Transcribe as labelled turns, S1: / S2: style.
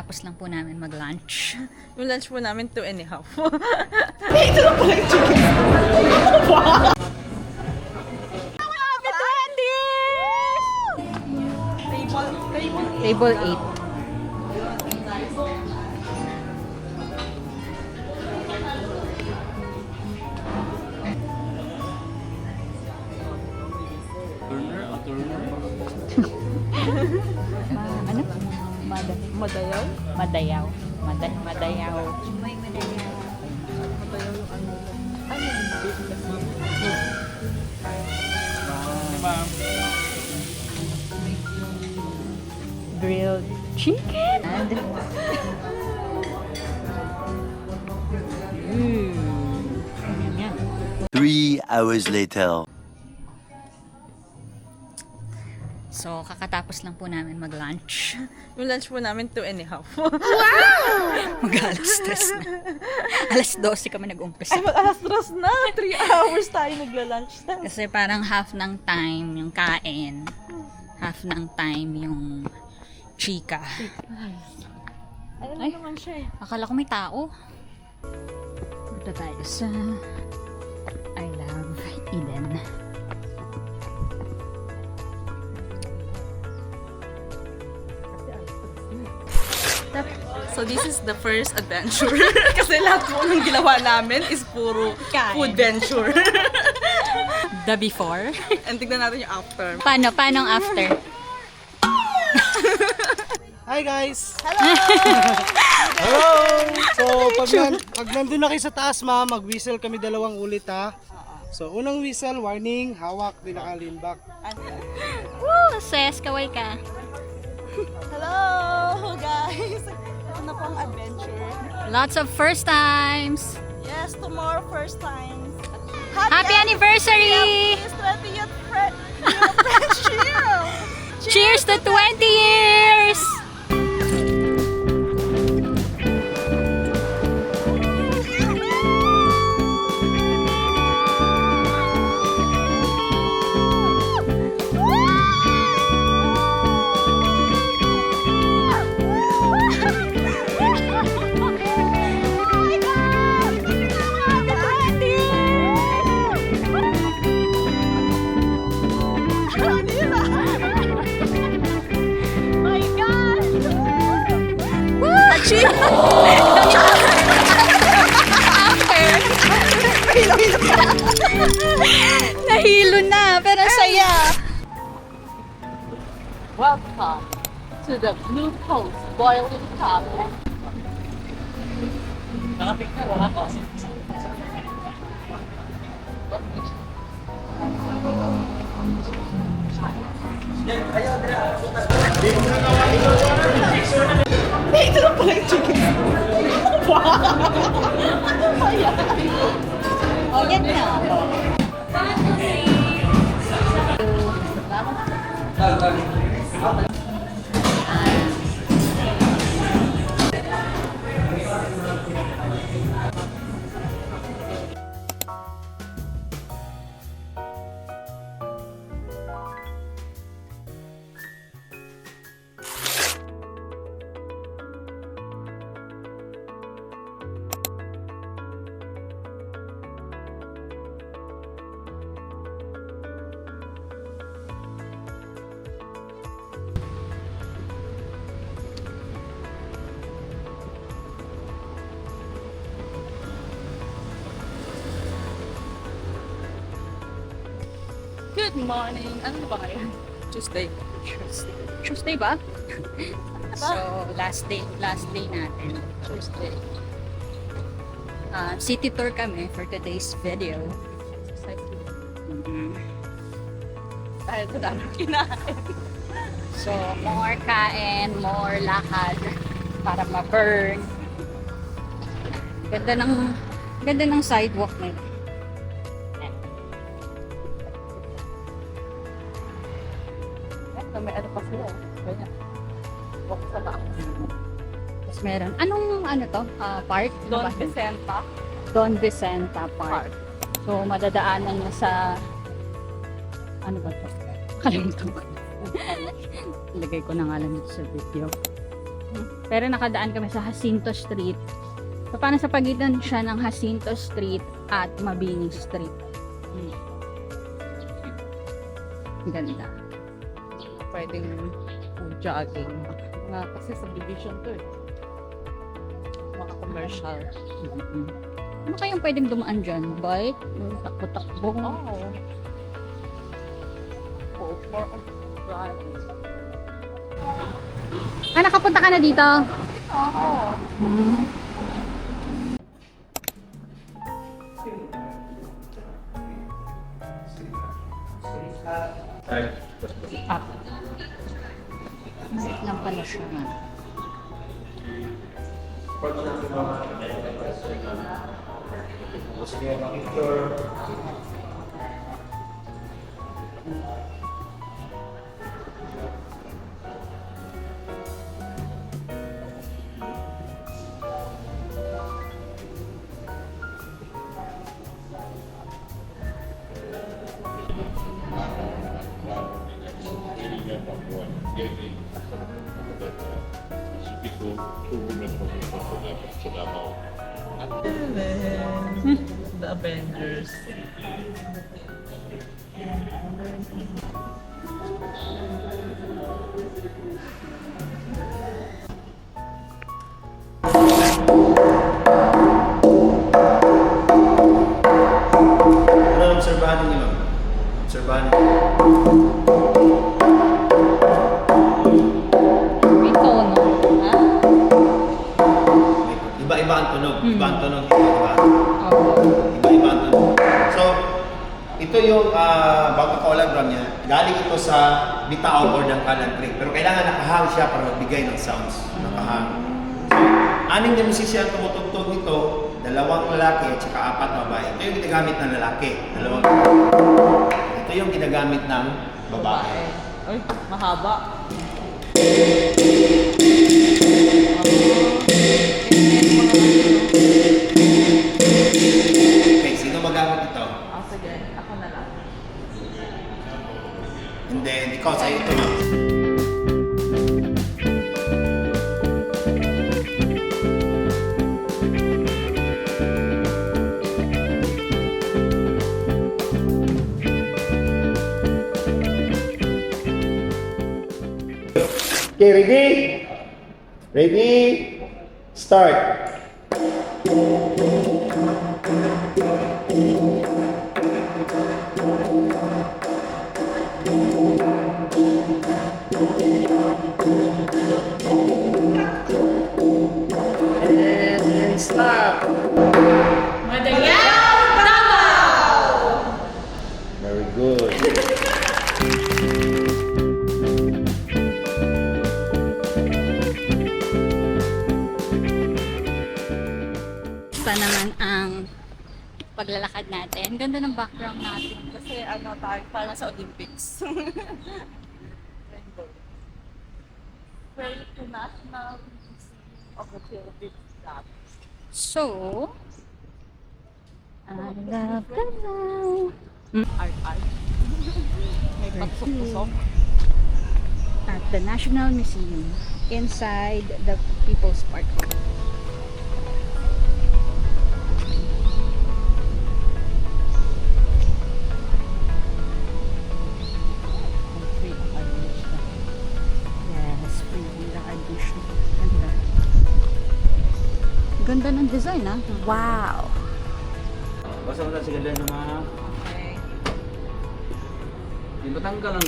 S1: kakatapos lang po namin mag-lunch.
S2: Yung lunch po namin 2.5.
S3: Ito na pala yung chicken.
S1: Table 8. Ano?
S2: Madayaw?
S1: Madayaw. Madayaw. May madayaw.
S2: Madayaw yung ano. Ano yung
S1: Grilled chicken. And yan.
S4: 3 hours later.
S1: So, kakatapos lang po namin mag-lunch.
S2: Yung lunch po namin 2.5.
S1: Mag-alas 3 na. Alas 12 kami nag-umpisa.
S2: Ay, mag-alas 3 na. 3 hours tayo nagla-lunch na.
S1: Kasi parang half ng time yung kain. Half ng time yung chika.
S2: Ayun
S1: Ay.
S2: naman siya eh.
S1: Akala ko may tao. Punta tayo sa I Love Eden.
S2: So this is the first adventure. Kasi lahat po ng ginawa namin is puro
S1: Kain.
S2: food venture.
S1: The before.
S2: And tignan natin yung after.
S1: Paano ang after?
S3: Hi guys! Hello! So, pag nandun na kayo sa taas mag-whistle kami 2 ulit ha. So, unang whistle, warning, hawak, di nakalimbak.
S1: Woo! Ses, kaway ka.
S2: Hello guys! Ito na pong adventure.
S1: Lots of first times.
S2: Yes, tomorrow first time.
S1: Happy anniversary!
S2: 20th friendship!
S1: Cheers to 20 years! Nahilo na, pero saya.
S5: Welcome to the Blue Coast Boiling Coffee.
S3: Ito na pala yung chicken.
S1: Oh, yan na.
S2: Good morning! Ano ba ngayon? Tuesday.
S1: Tuesday ba? So, last day natin.
S2: Tuesday.
S1: City tour kami for today's video.
S2: Dahil sa dami kinain.
S1: So, more kain, more lakad para ma-burn. Ganda ng sidewalk na yun.
S2: May ano pa sila. Kaya, walk sa taas.
S1: Tapos meron, ano to? Park? Ano
S2: Don
S1: ba?
S2: Vicenta
S1: Don Vicenta Park.
S2: Park.
S1: So, madadaanan niya sa, ano ba to? Kalimutan ko. Lagay ko na nga lang dito sa video. Pero nakadaan kami sa Jacinto Street. So, paano sa pagitan siya ng Jacinto Street at Mabini Street. Ganda.
S2: Pwedeng jogging. Kasi subdivision to eh. Mga commercial.
S1: Ano kayang pwedeng dumaan dyan? Bike? Takbo-takbo?
S2: Oh. Oh, more of driving.
S1: Ah, nakapunta ka na dito?
S2: Oo.
S1: Up. Sit lang pala siya.
S2: The Avengers.
S6: Ano ang obserbahan niyo, ma'am? Obserbahan niyo.
S1: May tono. Ha?
S6: Iba-iba ang tunog. Iba ang tunog ito, di ba?
S1: Oo.
S6: Iba-iba ang tunog. So, ito yung bangka-colagram niya. Galing ito sa bitaon or ng Kalan Creek. Pero kailangan nakahang siya para magbigay ng sounds. Nakahang. So, aning na musician tumutugtog nito, 2 lalaki at saka 4 babae. Ito yung ginagamit ng lalaki. 2. Ito yung ginagamit ng babae.
S2: Ay, mahaba.
S6: Okay, sino magamit ito?
S2: Ah, sige. Ako na lang.
S6: And then, ikaw sa'yo ito na. Okay, ready? Ready? Start. And stop. Very good.
S1: Basta naman ang paglalakad natin. Ganda ng background natin.
S2: Kasi ano tayo, parang sa Olympics. Rainbow. Very to National Museum of the Philippines.
S1: So, I love the life.
S2: Art. May pagsok-pusok.
S1: At the National Museum inside the People's Park. Yes, free admission. Ganda. Ganda ng design, ah. Wow!
S7: Basta mo sa ganda ng mga
S2: Okay.
S7: di matanggal ang